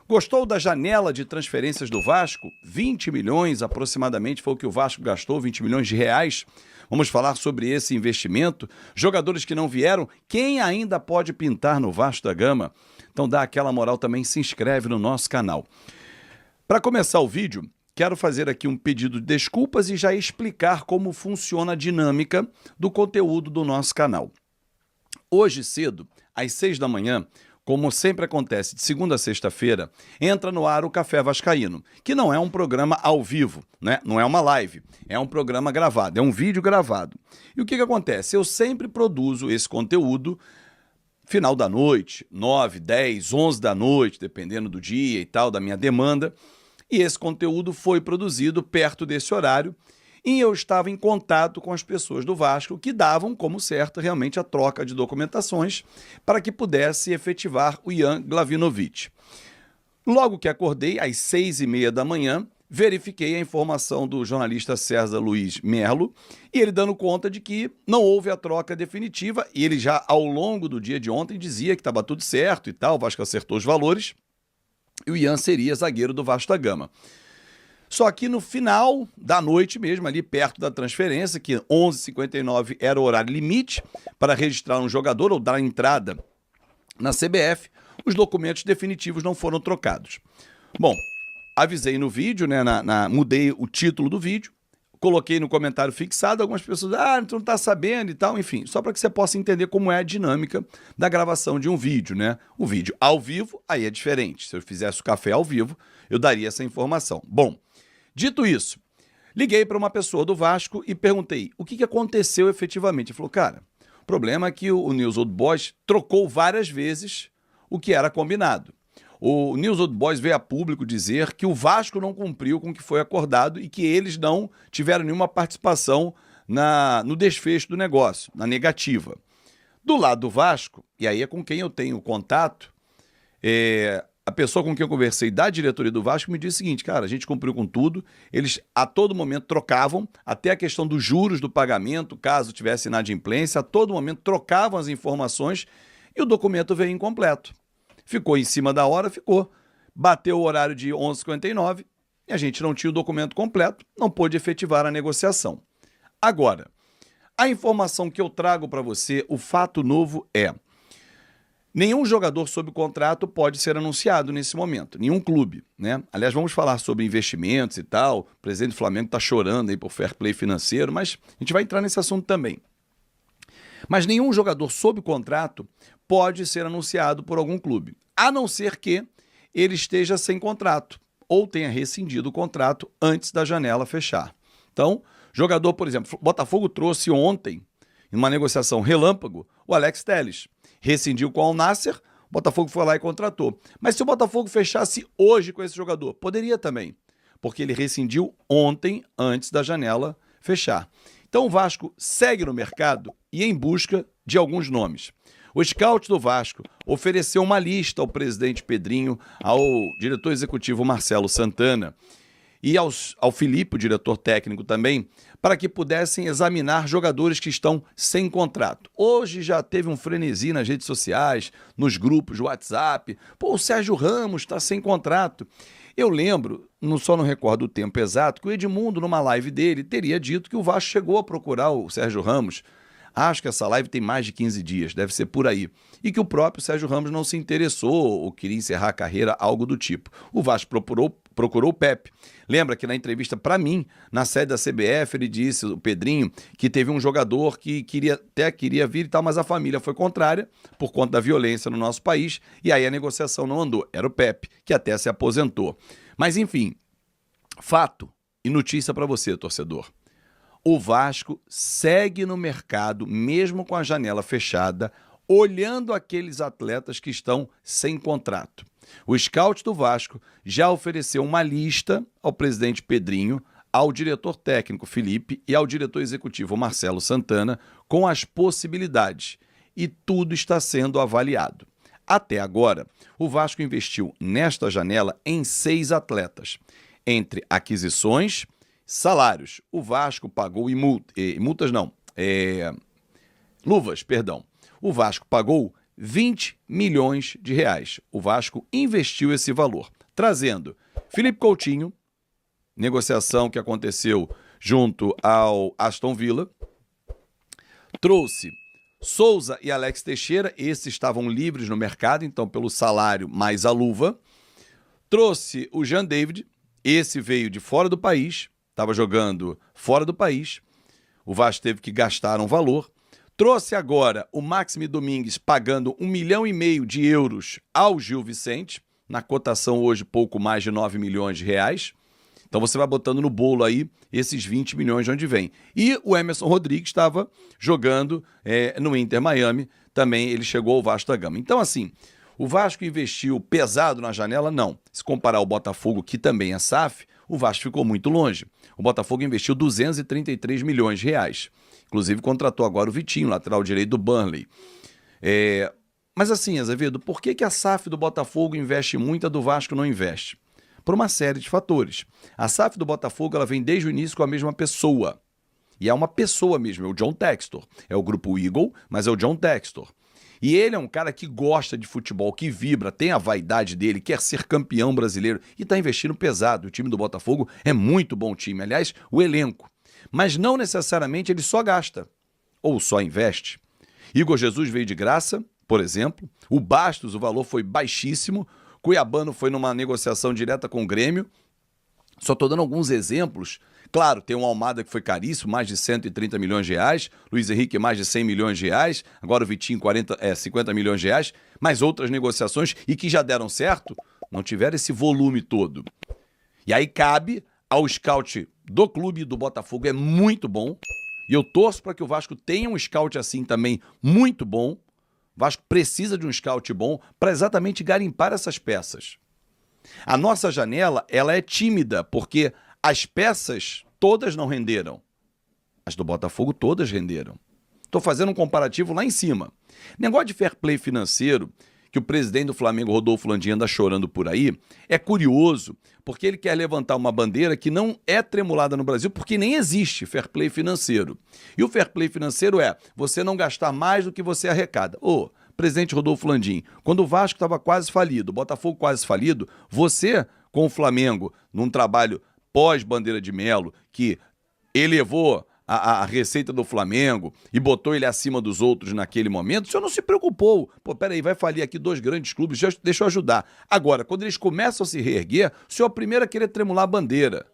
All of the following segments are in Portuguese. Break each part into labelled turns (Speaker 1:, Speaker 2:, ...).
Speaker 1: Gostou da janela de transferências do Vasco? 20 milhões aproximadamente foi o que o Vasco gastou, 20 milhões de reais. Vamos falar sobre esse investimento. Jogadores que não vieram, quem ainda pode pintar no Vasco da Gama? Então dá aquela moral também, se inscreve no nosso canal. Para começar o vídeo, quero fazer aqui um pedido de desculpas e já explicar como funciona a dinâmica do conteúdo do nosso canal. Hoje cedo, às 6 da manhã, como sempre acontece de segunda a sexta-feira, entra no ar o Café Vascaíno, que não é um programa ao vivo, né? Não é uma live, é um programa gravado, é um vídeo gravado. E o que acontece? Eu sempre produzo esse conteúdo final da noite, 9, 10, 11 da noite, dependendo do dia e tal, da minha demanda, e esse conteúdo foi produzido perto desse horário, e eu estava em contato com as pessoas do Vasco que davam como certo realmente a troca de documentações para que pudesse efetivar o Ian Glavinovic. Logo que acordei, às 6h30 da manhã, verifiquei a informação do jornalista César Luiz Merlo e ele dando conta de que não houve a troca definitiva e ele já ao longo do dia de ontem dizia que estava tudo certo e tal, o Vasco acertou os valores e o Ian seria zagueiro do Vasco da Gama. Só que no final da noite mesmo, ali perto da transferência, que 11h59 era o horário limite para registrar um jogador ou dar entrada na CBF, os documentos definitivos não foram trocados. Bom, avisei no vídeo, né, mudei o título do vídeo, coloquei no comentário fixado, algumas pessoas, tu não tá sabendo e tal, enfim, só para que você possa entender como é a dinâmica da gravação de um vídeo, né? O vídeo ao vivo, aí é diferente. Se eu fizesse o café ao vivo, eu daria essa informação. Bom, dito isso, liguei para uma pessoa do Vasco e perguntei o que aconteceu efetivamente. Ele falou, cara, o problema é que o News Old Boys trocou várias vezes o que era combinado. O News Old Boys veio a público dizer que o Vasco não cumpriu com o que foi acordado e que eles não tiveram nenhuma participação no desfecho do negócio, na negativa. Do lado do Vasco, e aí é com quem eu tenho contato, a pessoa com quem eu conversei da diretoria do Vasco me disse o seguinte, cara, a gente cumpriu com tudo, eles a todo momento trocavam, até a questão dos juros do pagamento, caso tivesse inadimplência, a todo momento trocavam as informações e o documento veio incompleto. Ficou em cima da hora, ficou. Bateu o horário de 11h59 e a gente não tinha o documento completo, não pôde efetivar a negociação. Agora, a informação que eu trago para você, o fato novo é: nenhum jogador sob contrato pode ser anunciado nesse momento, nenhum clube, né? Aliás, vamos falar sobre investimentos e tal, o presidente do Flamengo está chorando aí por fair play financeiro, mas a gente vai entrar nesse assunto também. Mas nenhum jogador sob contrato pode ser anunciado por algum clube, a não ser que ele esteja sem contrato ou tenha rescindido o contrato antes da janela fechar. Então, jogador, por exemplo, Botafogo trouxe ontem, em uma negociação relâmpago, o Alex Telles. Rescindiu com o Al Nassr, o Botafogo foi lá e contratou. Mas se o Botafogo fechasse hoje com esse jogador, poderia também, porque ele rescindiu ontem, antes da janela fechar. Então o Vasco segue no mercado e em busca de alguns nomes. O scout do Vasco ofereceu uma lista ao presidente Pedrinho, ao diretor executivo Marcelo Santana e ao Felipe, o diretor técnico também, para que pudessem examinar jogadores que estão sem contrato. Hoje já teve um frenesi nas redes sociais, nos grupos de WhatsApp. Pô, o Sérgio Ramos está sem contrato. Eu lembro, só não recordo o tempo exato, que o Edmundo, numa live dele, teria dito que o Vasco chegou a procurar o Sérgio Ramos. Acho que essa live tem mais de 15 dias, deve ser por aí. E que o próprio Sérgio Ramos não se interessou ou queria encerrar a carreira, algo do tipo. O Vasco procurou o Pepe. Lembra que na entrevista para mim, na sede da CBF, ele disse, o Pedrinho, que teve um jogador que até queria vir e tal, mas a família foi contrária por conta da violência no nosso país e aí a negociação não andou. Era o Pepe, que até se aposentou. Mas enfim, fato e notícia para você, torcedor. O Vasco segue no mercado, mesmo com a janela fechada, olhando aqueles atletas que estão sem contrato. O scout do Vasco já ofereceu uma lista ao presidente Pedrinho, ao diretor técnico Felipe e ao diretor executivo Marcelo Santana com as possibilidades. E tudo está sendo avaliado. Até agora, o Vasco investiu nesta janela em 6 atletas, entre aquisições, salários. O Vasco pagou luvas, perdão. O Vasco pagou 20 milhões de reais. O Vasco investiu esse valor. trazendo Felipe Coutinho, negociação que aconteceu junto ao Aston Villa, trouxe Souza e Alex Teixeira, esses estavam livres no mercado, então pelo salário mais a luva. Trouxe o Jean David, esse veio de fora do país, estava jogando fora do país, o Vasco teve que gastar um valor. Trouxe agora o Maxime Domingues pagando 1,5 milhão de euros ao Gil Vicente, na cotação hoje pouco mais de 9 milhões de reais. Então você vai botando no bolo aí esses 20 milhões de onde vem. E o Emerson Rodrigues estava jogando no Inter Miami, também ele chegou ao Vasco da Gama. Então assim, o Vasco investiu pesado na janela? Não. Se comparar ao Botafogo, que também é SAF, o Vasco ficou muito longe. O Botafogo investiu 233 milhões de reais. Inclusive contratou agora o Vitinho, lateral direito do Burnley. Mas assim, Azevedo, por que a SAF do Botafogo investe muito e a do Vasco não investe? Por uma série de fatores. A SAF do Botafogo ela vem desde o início com a mesma pessoa. E é uma pessoa mesmo, é o John Textor. É o grupo Eagle, mas é o John Textor. E ele é um cara que gosta de futebol, que vibra, tem a vaidade dele, quer ser campeão brasileiro e está investindo pesado. O time do Botafogo é muito bom time, aliás, o elenco. Mas não necessariamente ele só gasta ou só investe. Igor Jesus veio de graça, por exemplo. O Bastos, o valor foi baixíssimo. Cuiabano foi numa negociação direta com o Grêmio. Só estou dando alguns exemplos. Claro, tem um Almada que foi caríssimo, mais de 130 milhões de reais. Luiz Henrique, mais de 100 milhões de reais. Agora o Vitinho, 50 milhões de reais. Mais outras negociações e que já deram certo, não tiveram esse volume todo. E aí cabe ao scout do clube do Botafogo, é muito bom. E eu torço para que o Vasco tenha um scout assim também muito bom. O Vasco precisa de um scout bom para exatamente garimpar essas peças. A nossa janela, ela é tímida, porque as peças todas não renderam. As do Botafogo todas renderam. Estou fazendo um comparativo lá em cima. Negócio de fair play financeiro, que o presidente do Flamengo, Rodolfo Landim, anda chorando por aí, é curioso, porque ele quer levantar uma bandeira que não é tremulada no Brasil, porque nem existe fair play financeiro. E o fair play financeiro é você não gastar mais do que você arrecada. Presidente Rodolfo Landim, quando o Vasco estava quase falido, o Botafogo quase falido, você, com o Flamengo, num trabalho pós-bandeira de Melo, que elevou a receita do Flamengo e botou ele acima dos outros naquele momento, o senhor não se preocupou. Peraí, vai falir aqui 2 grandes clubes, deixa eu ajudar. Agora, quando eles começam a se reerguer, o senhor primeiro a querer tremular a bandeira.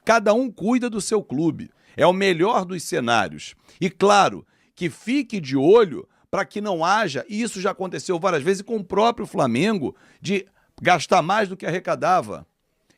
Speaker 1: Cada um cuida do seu clube. É o melhor dos cenários. E claro, que fique de olho para que não haja, e isso já aconteceu várias vezes com o próprio Flamengo, de gastar mais do que arrecadava.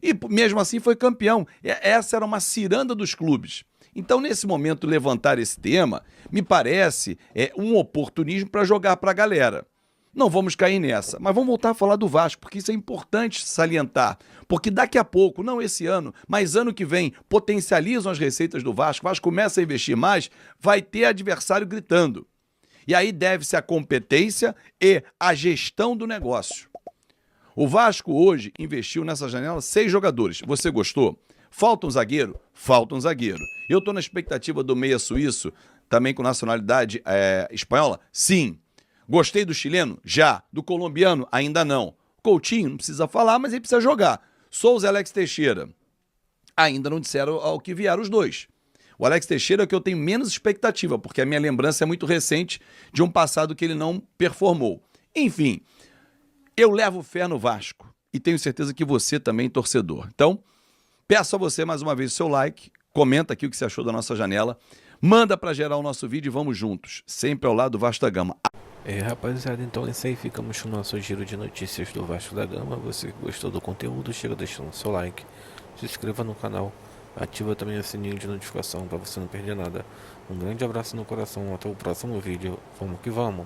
Speaker 1: E mesmo assim foi campeão. Essa era uma ciranda dos clubes. Então, nesse momento, levantar esse tema, me parece um oportunismo para jogar para a galera. Não vamos cair nessa, mas vamos voltar a falar do Vasco, porque isso é importante salientar. Porque daqui a pouco, não esse ano, mas ano que vem, potencializam as receitas do Vasco, o Vasco começa a investir mais, vai ter adversário gritando. E aí deve-se a competência e a gestão do negócio. O Vasco hoje investiu nessa janela 6 jogadores. Você gostou? Falta um zagueiro? Falta um zagueiro. Eu estou na expectativa do meia suíço, também com nacionalidade espanhola? Sim. Gostei do chileno? Já. Do colombiano? Ainda não. Coutinho, não precisa falar, mas ele precisa jogar. Souza e Alex Teixeira? Ainda não disseram ao que vieram os dois. O Alex Teixeira é o que eu tenho menos expectativa, porque a minha lembrança é muito recente de um passado que ele não performou. Enfim, eu levo fé no Vasco e tenho certeza que você também, torcedor. Então, peço a você mais uma vez o seu like, comenta aqui o que você achou da nossa janela, manda para gerar o nosso vídeo e vamos juntos, sempre ao lado do Vasco da Gama.
Speaker 2: Rapaziada, então é isso aí, ficamos com o nosso giro de notícias do Vasco da Gama. Você que gostou do conteúdo, chega deixando o seu like, se inscreva no canal, ativa também o sininho de notificação para você não perder nada. Um grande abraço no coração, até o próximo vídeo, vamos que vamos!